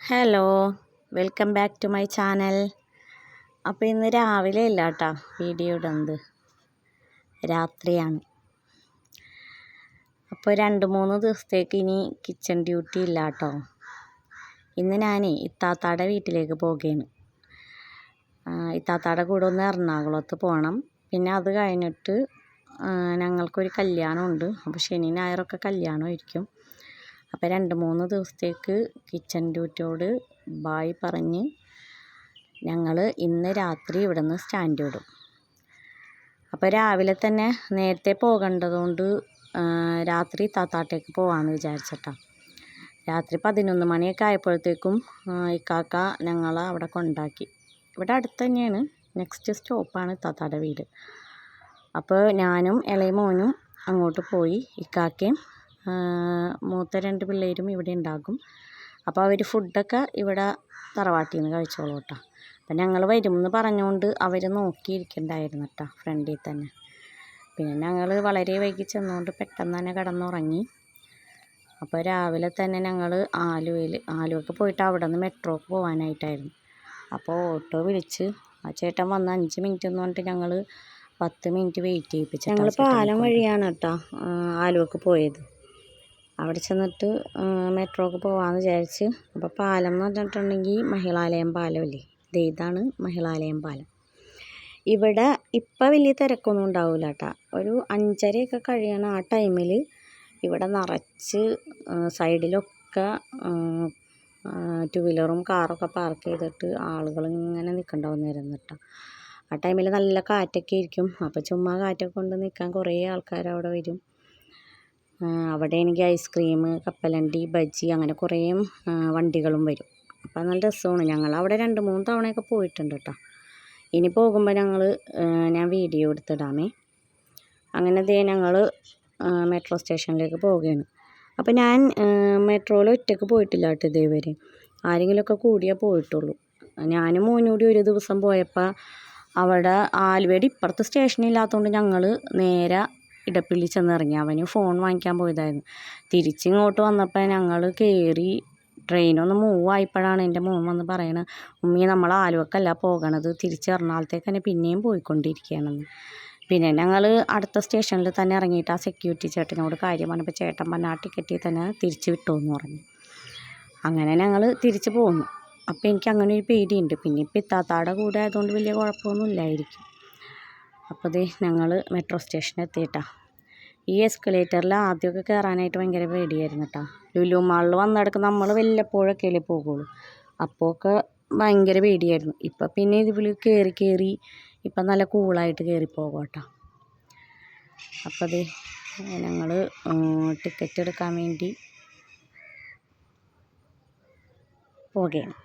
Hello, welcome back to my channel. അപ്പോൾ ഇന്ന് രാവിലെ ഇല്ല കേട്ടോ വീഡിയോ ഇടുന്നത്, രാത്രിയാണ്. അപ്പോൾ 2-3 ദിവസത്തേക്ക് ഇനി കിച്ചൺ ഡ്യൂട്ടി ഇല്ല കേട്ടോ. ഇന്ന് ഞാൻ ഇത്താത്താടെ വീട്ടിലേക്ക് പോകുകയാണ്. ഇത്താത്താടെ കൂടെ ഒന്ന് എറണാകുളത്ത് പോകണം. പിന്നെ അത് കഴിഞ്ഞിട്ട് ഞങ്ങൾക്കൊരു കല്യാണമുണ്ട്. അപ്പോൾ ശനി ഞായറൊക്കെ കല്യാണമായിരിക്കും. അപ്പോൾ 2-3 ദിവസത്തേക്ക് കിച്ചൺ ഡ്യൂട്ടിയോട് ബായ് പറഞ്ഞ് ഞങ്ങൾ ഇന്ന് രാത്രി ഇവിടെ നിന്ന് സ്റ്റാൻഡ് വിടും. അപ്പോൾ രാവിലെ തന്നെ നേരത്തെ പോകേണ്ടതുകൊണ്ട് രാത്രി താത്താട്ടേക്ക് പോകാമെന്ന് വിചാരിച്ചിട്ടാണ്. രാത്രി 11 മണിയൊക്കെ ആയപ്പോഴത്തേക്കും ഇക്കാക്ക ഞങ്ങളെ അവിടെ കൊണ്ടാക്കി. ഇവിടെ അടുത്ത് തന്നെയാണ്, നെക്സ്റ്റ് സ്റ്റോപ്പാണ് താത്താടെ വീട്. അപ്പോൾ ഞാനും ഇളയ മോനും അങ്ങോട്ട് പോയി. ഇക്കാക്കയും മൂത്ത 2 പിള്ളേരും ഇവിടെ ഉണ്ടാകും. അപ്പോൾ അവർ ഫുഡൊക്കെ ഇവിടെ തറവാട്ടിൽ നിന്ന് കഴിച്ചോളൂ കേട്ടോ. അപ്പം ഞങ്ങൾ വരുമെന്ന് പറഞ്ഞുകൊണ്ട് അവർ നോക്കിയിരിക്കണ്ടായിരുന്നു കേട്ടോ, ഫ്രണ്ടിൽ തന്നെ. പിന്നെ ഞങ്ങൾ വളരെ വൈകി ചെന്നുകൊണ്ട് പെട്ടെന്ന് തന്നെ കിടന്നുറങ്ങി. അപ്പോൾ രാവിലെ തന്നെ ഞങ്ങൾ ആലുവയ്ക്ക് പോയിട്ട് അവിടെ നിന്ന് മെട്രോക്ക് പോകാനായിട്ടായിരുന്നു. അപ്പോൾ ഓട്ടോ വിളിച്ച് ആ ചേട്ടൻ വന്ന് 5 മിനിറ്റ് എന്ന് പറഞ്ഞിട്ട് ഞങ്ങൾ 10 മിനിറ്റ് വെയിറ്റ് ചെയ്യിപ്പിച്ചു. ഞങ്ങൾ പാലം വഴിയാണ് കേട്ടോ ആലുവയ്ക്ക് പോയത്. അവിടെ ചെന്നിട്ട് മെട്രോക്ക് പോകാമെന്ന് വിചാരിച്ച്. അപ്പോൾ പാലം എന്ന് പറഞ്ഞിട്ടുണ്ടെങ്കിൽ മഹിളാലയം പാലമില്ലേ, ഇതാണ് മഹിളാലയം പാലം. ഇവിടെ ഇപ്പം വലിയ തിരക്കൊന്നും ഉണ്ടാവില്ല കേട്ടോ. ഒരു 5:30 കഴിയണ ആ ടൈമിൽ ഇവിടെ നിറച്ച് സൈഡിലൊക്കെ 2 വീലറും കാറൊക്കെ പാർക്ക് ചെയ്തിട്ട് ആളുകൾ ഇങ്ങനെ നിൽക്കണ്ടാവും നേരം കേട്ടോ. ആ ടൈമിൽ നല്ല കാറ്റൊക്കെ ആയിരിക്കും. അപ്പോൾ ചുമ്മാ കാറ്റൊക്കെ കൊണ്ട് നിൽക്കാൻ കുറേ ആൾക്കാർ അവിടെ വരും. അവിടെ എനിക്ക് ഐസ്ക്രീം, കപ്പലണ്ടി, ബജ്ജി അങ്ങനെ കുറേ വണ്ടികളും വരും. അപ്പോൾ നല്ല രസമാണ്. ഞങ്ങൾ അവിടെ 2-3 തവണയൊക്കെ പോയിട്ടുണ്ട് കേട്ടോ. ഇനി പോകുമ്പോൾ ഞാൻ വീഡിയോ എടുത്തിടാമേ. അങ്ങനെ ഞങ്ങൾ മെട്രോ സ്റ്റേഷനിലേക്ക് പോവുകയാണ്. അപ്പോൾ ഞാൻ മെട്രോയിൽ ഒറ്റയ്ക്ക് പോയിട്ടില്ല കേട്ടോ ഇതേവരെ. ആരെങ്കിലുമൊക്കെ കൂടിയേ പോയിട്ടുള്ളൂ. ഞാനും മോനും കൂടി ഒരു ദിവസം പോയപ്പോൾ അവിടെ ആലുവയുടെ ഇപ്പുറത്ത് സ്റ്റേഷനില്ലാത്തതുകൊണ്ട് ഞങ്ങൾ നേരെ ഇടപ്പള്ളി ചെന്നിറങ്ങി. അവന് ഫോൺ വാങ്ങിക്കാൻ പോയതായിരുന്നു. തിരിച്ചിങ്ങോട്ട് വന്നപ്പോൾ ഞങ്ങൾ കയറി. ട്രെയിനൊന്ന് മൂവ് ആയപ്പോഴാണ് എൻ്റെ മോൻ വന്ന് പറയണത്, ഉമ്മി നമ്മൾ ആലുവക്കല്ല പോകണത്, തിരിച്ച് എറണാകുളത്തേക്ക് തന്നെ പിന്നെയും പോയിക്കൊണ്ടിരിക്കുകയാണെന്ന്. പിന്നെ ഞങ്ങൾ അടുത്ത സ്റ്റേഷനിൽ തന്നെ ഇറങ്ങിയിട്ട് ആ സെക്യൂരിറ്റി ചേട്ടനോട് കാര്യം പറഞ്ഞപ്പോൾ ചേട്ടൻ പറഞ്ഞ ആ ടിക്കറ്റിൽ തന്നെ തിരിച്ച് വിട്ടുമെന്ന് പറഞ്ഞു. അങ്ങനെ ഞങ്ങൾ തിരിച്ച് പോന്നു. അപ്പോൾ എനിക്ക് അങ്ങനെ ഒരു പേടിയുണ്ട്. പിന്നെ ഇപ്പം ഇത്താത്താടെ കൂടെ ആയതുകൊണ്ട് വലിയ കുഴപ്പമൊന്നും ഇല്ലായിരിക്കും. അപ്പോൾ ഞങ്ങൾ മെട്രോ സ്റ്റേഷനിൽ എത്തിയിട്ടാ. ഈ എസ്കലേറ്ററിൽ ആദ്യമൊക്കെ കയറാനായിട്ട് ഭയങ്കര പേടിയായിരുന്നു കേട്ടോ. ലുലു മാളിൽ വന്നിടക്ക് നമ്മൾ വല്ലപ്പോഴൊക്കെയല്ലേ പോകുള്ളൂ. അപ്പോഴൊക്കെ ഭയങ്കര പേടിയായിരുന്നു. ഇപ്പം പിന്നെ ഇതിൽ കയറി ഇപ്പം നല്ല കൂളായിട്ട് കയറിപ്പോകും കേട്ടോ. അപ്പോൾ ഞങ്ങൾ ടിക്കറ്റ് എടുക്കാൻ വേണ്ടി പോകുകയാണ്.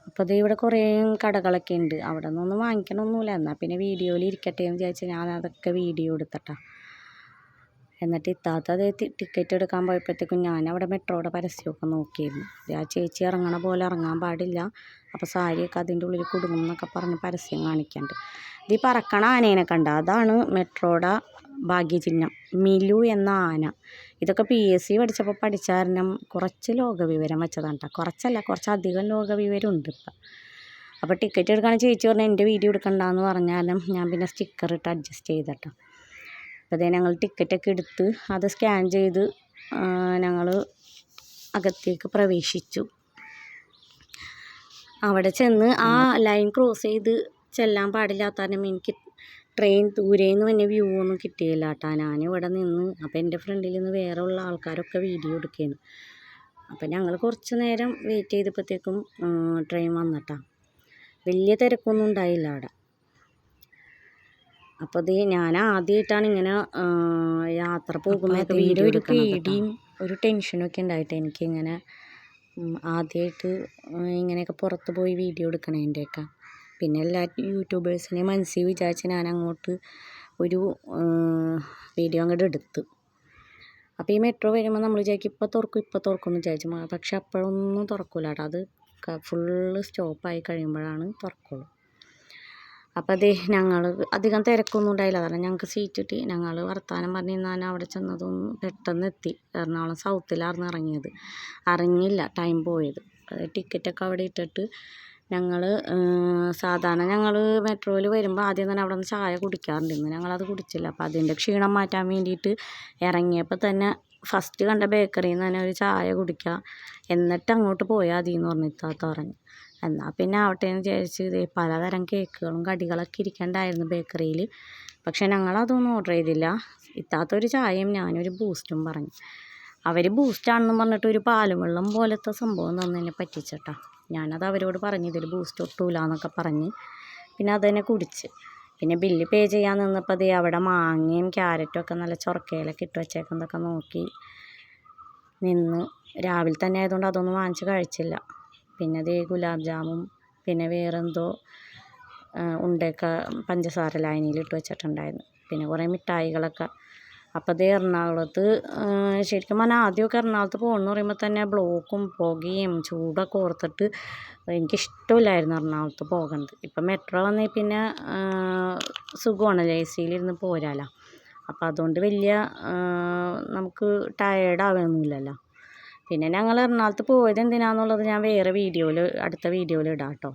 അപ്പോൾ ഇവിടെ കുറേ കടകളൊക്കെ ഉണ്ട്. അവിടെ നിന്നൊന്നും വാങ്ങിക്കണമൊന്നുമില്ല. എന്നാൽ പിന്നെ വീഡിയോയിൽ ഇരിക്കട്ടെ എന്ന് വിചാരിച്ച് ഞാൻ അതൊക്കെ വീഡിയോ എടുത്തിട്ടാ. എന്നിട്ട് ഇത്താത്ത ടിക്കറ്റ് എടുക്കാൻ പോയപ്പോഴത്തേക്കും ഞാൻ അവിടെ മെട്രോയുടെ പരസ്യമൊക്കെ നോക്കിയിരുന്നു. ആ ചേച്ചി ഇറങ്ങണ പോലെ ഇറങ്ങാൻ പാടില്ല, അപ്പോൾ സാരിയൊക്കെ അതിൻ്റെ ഉള്ളിൽ കുടുങ്ങും എന്നൊക്കെ പറഞ്ഞ് പരസ്യം കാണിക്കാണ്ട്. ഈ പറക്കണ ആനേനെ കണ്ട, അതാണ് മെട്രോയുടെ ഭാഗ്യചിഹ്നം, മിലു എന്ന ആന. ഇതൊക്കെ PSC പഠിച്ചപ്പോൾ പഠിച്ച കാരണം കുറച്ച് ലോകവിവരം വെച്ചതാണ് കേട്ടോ. കുറച്ചധികം ലോകവിവരം ഉണ്ട് ഇപ്പം. അപ്പോൾ ടിക്കറ്റ് എടുക്കാൻ ചേച്ചി പറഞ്ഞാൽ എൻ്റെ വീഡിയോ എടുക്കണ്ടെന്ന് പറഞ്ഞാലും ഞാൻ പിന്നെ സ്റ്റിക്കർ ഇട്ട് അഡ്ജസ്റ്റ് ചെയ്തിട്ടോ. അപ്പോൾ ഞങ്ങൾ ടിക്കറ്റൊക്കെ എടുത്ത് അത് സ്കാൻ ചെയ്ത് ഞങ്ങൾ അകത്തേക്ക് പ്രവേശിച്ചു. അവിടെ ചെന്ന് ആ ലൈൻ ക്രോസ് ചെയ്ത് ചെല്ലാൻ പാടില്ലാത്ത കാരണം എനിക്ക് ട്രെയിൻ ദൂരേന്ന് തന്നെ വ്യൂ ഒന്നും കിട്ടിയില്ല കേട്ടോ. ഞാനിവിടെ നിന്ന്. അപ്പോൾ എൻ്റെ ഫ്രണ്ടിൽ നിന്ന് വേറെ ഉള്ള ആൾക്കാരൊക്കെ വീഡിയോ എടുക്കുകയാണ്. അപ്പോൾ ഞങ്ങൾ കുറച്ച് നേരം വെയിറ്റ് ചെയ്തപ്പോഴത്തേക്കും ട്രെയിൻ വന്നിട്ടാ. വലിയ തിരക്കൊന്നും ഉണ്ടായില്ല അവിടെ. അപ്പോൾ ഞാൻ ആദ്യമായിട്ടാണ് ഇങ്ങനെ യാത്ര പോകുമ്പോൾ വീഡിയോ ഒരു പേടിയും ഒരു ടെൻഷനൊക്കെ ഉണ്ടായിട്ട് എനിക്കിങ്ങനെ ആദ്യമായിട്ട് ഇങ്ങനെയൊക്കെ പുറത്ത് പോയി വീഡിയോ എടുക്കണതിൻ്റെയൊക്കെ. പിന്നെ എല്ലാ യൂട്യൂബേഴ്സിനെ മനസ്സിൽ വിചാരിച്ച് ഞാൻ അങ്ങോട്ട് ഒരു വീഡിയോ അങ്ങോട്ട് എടുത്തു. അപ്പോൾ ഈ മെട്രോ വരുമ്പോൾ നമ്മൾ വിചാരിക്കും ഇപ്പോൾ തുറക്കും എന്ന് വിചാരിച്ചു. പക്ഷെ അപ്പോഴൊന്നും തുറക്കില്ല കേട്ടോ. അത് ഫുള്ള് സ്റ്റോപ്പായി കഴിയുമ്പോഴാണ് തുറക്കുള്ളൂ. അപ്പോൾ അതേ ഞങ്ങൾ അധികം തിരക്കൊന്നും ഉണ്ടായില്ല, കാരണം ഞങ്ങൾക്ക് സീറ്റ് കിട്ടി. ഞങ്ങൾ വർത്താനം പറഞ്ഞിരുന്നാൽ അവിടെ ചെന്നതും പെട്ടെന്ന് എത്തി. എറണാകുളം സൗത്തിലായിരുന്നു ഇറങ്ങിയത്, അറിഞ്ഞില്ല ടൈം പോയത്. ടിക്കറ്റൊക്കെ അവിടെ ഇട്ടിട്ട് ഞങ്ങൾ സാധാരണ ഞങ്ങൾ മെട്രോയിൽ വരുമ്പോൾ ആദ്യം തന്നെ അവിടെ നിന്ന് ചായ കുടിക്കാറുണ്ട്. ഇന്ന് ഞങ്ങളത് കുടിച്ചില്ല. അപ്പോൾ അതിൻ്റെ ക്ഷീണം മാറ്റാൻ വേണ്ടിയിട്ട് ഇറങ്ങിയപ്പോൾ തന്നെ ഫസ്റ്റ് കണ്ട ബേക്കറിയിൽ നിന്ന് തന്നെ ഒരു ചായ കുടിക്കുക, എന്നിട്ട് അങ്ങോട്ട് പോയാൽ മതി എന്ന് പറഞ്ഞു ഇത്താത്ത പറഞ്ഞു. എന്നാൽ പിന്നെ ആവട്ടെ എന്ന് വിചാരിച്ച് ഇതേ പലതരം കേക്കുകളും കടികളൊക്കെ ഇരിക്കണ്ടായിരുന്നു ബേക്കറിയിൽ. പക്ഷേ ഞങ്ങളതൊന്നും ഓർഡർ ചെയ്തില്ല. ഇത്താത്ത ഒരു ചായയും ഞാനൊരു ബൂസ്റ്റും പറഞ്ഞു. അവർ ബൂസ്റ്റാണെന്ന് പറഞ്ഞിട്ട് ഒരു പാലും വെള്ളം പോലത്തെ സംഭവം തന്നെ പറ്റിച്ചേട്ടാ. ഞാനത് അവരോട് പറഞ്ഞു ഇതിൽ ബൂസ്റ്റ് ഒട്ടൂല എന്നൊക്കെ പറഞ്ഞ് പിന്നെ അത് തന്നെ കുടിച്ച്. പിന്നെ ബില്ല് പേ ചെയ്യാൻ നിന്നപ്പോൾ അതേ അവിടെ മാങ്ങയും ക്യാരറ്റും ഒക്കെ നല്ല ചൊറക്കയിലൊക്കെ ഇട്ട് വെച്ചേക്കുന്നതൊക്കെ നോക്കി നിന്ന്. രാവിലെ തന്നെ ആയതുകൊണ്ട് അതൊന്നും വാങ്ങിച്ച് കഴിച്ചില്ല. പിന്നെ അതേ ഗുലാബ് ജാമും പിന്നെ വേറെന്തോ ഉണ്ടയൊക്കെ പഞ്ചസാര ലായനിയിലിട്ട് വെച്ചിട്ടുണ്ടായിരുന്നു. പിന്നെ കുറേ മിഠായികളൊക്കെ. അപ്പോൾ അതേ എറണാകുളത്ത് ശരിക്കും പറഞ്ഞാൽ ആദ്യമൊക്കെ എറണാകുളത്ത് പോകണമെന്ന് പറയുമ്പോൾ തന്നെ ബ്ലോക്കും പുകയും ചൂടൊക്കെ ഓർത്തിട്ട് എനിക്കിഷ്ടമില്ലായിരുന്നു എറണാകുളത്ത് പോകേണ്ടത്. ഇപ്പം മെട്രോ വന്നേ പിന്നെ സുഖമാണല്ലോ, AC യിലിരുന്ന് പോരാലോ. അപ്പോൾ അതുകൊണ്ട് വലിയ നമുക്ക് ടയേർഡാവുകയൊന്നുമില്ലല്ലോ. പിന്നെ ഞങ്ങൾ എറണാകുളത്ത് പോയത് എന്തിനാണെന്നുള്ളത് ഞാൻ വേറെ അടുത്ത വീഡിയോയിൽ ഇടാം കേട്ടോ.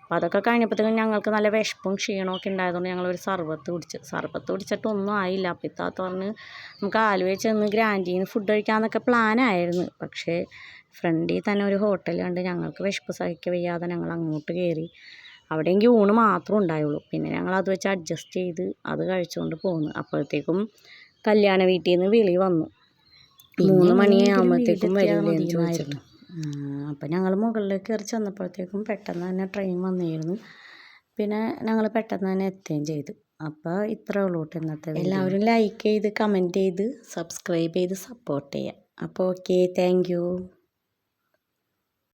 അപ്പോൾ അതൊക്കെ കഴിഞ്ഞപ്പോഴത്തേക്കും ഞങ്ങൾക്ക് നല്ല വിശപ്പും ക്ഷീണമൊക്കെ ഉണ്ടായതുകൊണ്ട് ഞങ്ങളൊരു സർബത്ത് കുടിച്ചിട്ടൊന്നും ആയില്ല. അപ്പോൾ ഇത്താത്ത പറഞ്ഞ് നമുക്ക് ആലുവയിൽ ചെന്ന് ഗ്രാൻഡിന്ന് ഫുഡ് കഴിക്കാമെന്നൊക്കെ പ്ലാനായിരുന്നു. പക്ഷേ ഫ്രണ്ടിൽ തന്നെ ഒരു ഹോട്ടൽ കണ്ട് ഞങ്ങൾക്ക് വിശപ്പ് സഹിக்க വയ്യാതെ ഞങ്ങൾ അങ്ങോട്ട് കയറി. അവിടെയെങ്കിൽ ഊണ് മാത്രമേ ഉണ്ടായുള്ളൂ. പിന്നെ ഞങ്ങളത് വെച്ച് അഡ്ജസ്റ്റ് ചെയ്ത് അത് കഴിച്ചുകൊണ്ട് പോന്നു. അപ്പോഴത്തേക്കും കല്യാണ വീട്ടിൽ നിന്ന് വിളി വന്നു, 3 മണിയാകുമ്പോഴത്തേക്കും വരില്ലേ എന്ന് ചോദിച്ചിട്ട്. അപ്പം ഞങ്ങൾ മുകളിലേക്ക് കയറി ചെന്നപ്പോഴത്തേക്കും പെട്ടെന്ന് തന്നെ ട്രെയിൻ വന്നിരുന്നു. പിന്നെ ഞങ്ങൾ പെട്ടെന്ന് തന്നെ എത്തുകയും ചെയ്തു. അപ്പോൾ ഇത്രയേ ഉള്ളൂ കേട്ടോ ഇന്നത്തെ. എല്ലാവരും ലൈക്ക് ചെയ്ത് കമൻറ്റ് ചെയ്ത് സബ്സ്ക്രൈബ് ചെയ്ത് സപ്പോർട്ട് ചെയ്യുക. അപ്പോൾ ഓക്കെ, താങ്ക് യു.